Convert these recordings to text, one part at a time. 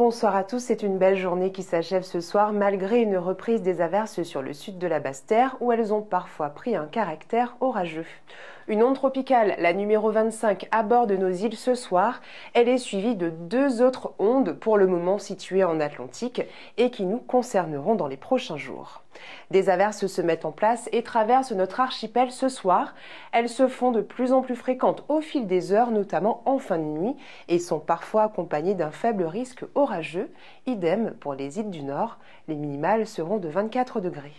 Bonsoir à tous, c'est une belle journée qui s'achève ce soir malgré une reprise des averses sur le sud de la Basse-Terre où elles ont parfois pris un caractère orageux. Une onde tropicale, la numéro 25, aborde nos îles ce soir. Elle est suivie de deux autres ondes pour le moment situées en Atlantique et qui nous concerneront dans les prochains jours. Des averses se mettent en place et traversent notre archipel ce soir. Elles se font de plus en plus fréquentes au fil des heures, notamment en fin de nuit, et sont parfois accompagnées d'un faible risque orageux. Idem pour les îles du Nord. Les minimales seront de 24 degrés.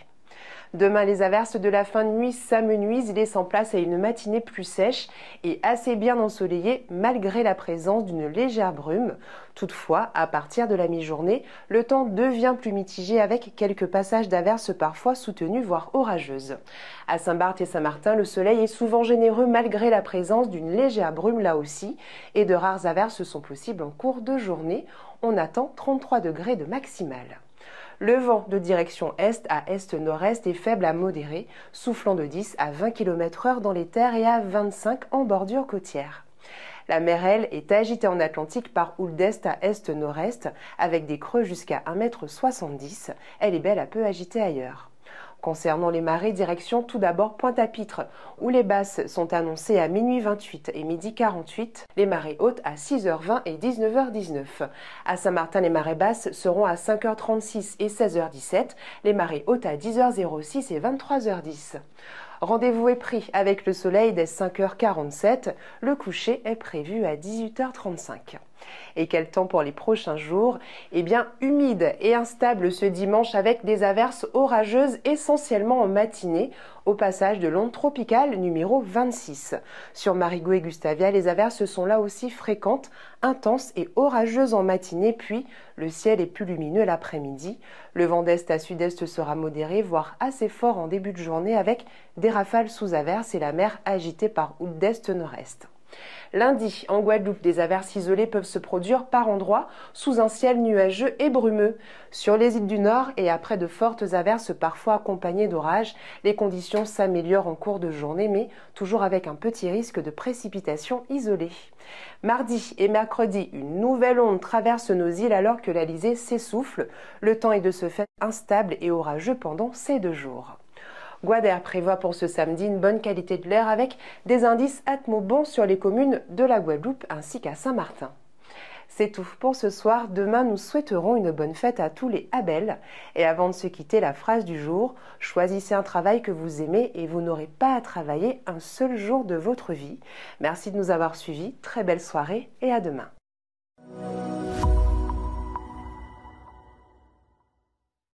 Demain, les averses de la fin de nuit s'amenuisent, laissant place à une matinée plus sèche et assez bien ensoleillée malgré la présence d'une légère brume. Toutefois, à partir de la mi-journée, le temps devient plus mitigé avec quelques passages d'averses parfois soutenues voire orageuses. À Saint-Barth et Saint-Martin, le soleil est souvent généreux malgré la présence d'une légère brume là aussi et de rares averses sont possibles en cours de journée. On attend 33 degrés de maximale. Le vent de direction est à est-nord-est est faible à modéré, soufflant de 10 à 20 km/h dans les terres et à 25 en bordure côtière. La mer, elle, est agitée en Atlantique par houle d'est à est-nord-est, avec des creux jusqu'à 1,70 m. Elle est belle à peu agitée ailleurs. Concernant les marées, direction tout d'abord Pointe-à-Pitre, où les basses sont annoncées à minuit 28 et midi 48, les marées hautes à 6h20 et 19h19. À Saint-Martin, les marées basses seront à 5h36 et 16h17, les marées hautes à 10h06 et 23h10. Rendez-vous est pris avec le soleil dès 5h47, le coucher est prévu à 18h35. Et quel temps pour les prochains jours? Eh bien, humide et instable ce dimanche avec des averses orageuses essentiellement en matinée au passage de l'onde tropicale numéro 26. Sur Marigot et Gustavia, les averses sont là aussi fréquentes, intenses et orageuses en matinée, puis le ciel est plus lumineux l'après-midi. Le vent d'est à sud-est sera modéré, voire assez fort en début de journée avec des rafales sous averses et la mer agitée par houle d'est-nord-est. Lundi, en Guadeloupe, des averses isolées peuvent se produire par endroits sous un ciel nuageux et brumeux. Sur les îles du Nord et après de fortes averses parfois accompagnées d'orages, les conditions s'améliorent en cours de journée mais toujours avec un petit risque de précipitations isolées. Mardi et mercredi, une nouvelle onde traverse nos îles alors que l'Alizé s'essouffle. Le temps est de ce fait instable et orageux pendant ces 2 jours. Guader prévoit pour ce samedi une bonne qualité de l'air avec des indices atmo bons sur les communes de la Guadeloupe ainsi qu'à Saint-Martin. C'est tout pour ce soir. Demain, nous souhaiterons une bonne fête à tous les Abel. Et avant de se quitter, la phrase du jour: choisissez un travail que vous aimez et vous n'aurez pas à travailler un seul jour de votre vie. Merci de nous avoir suivis. Très belle soirée et à demain.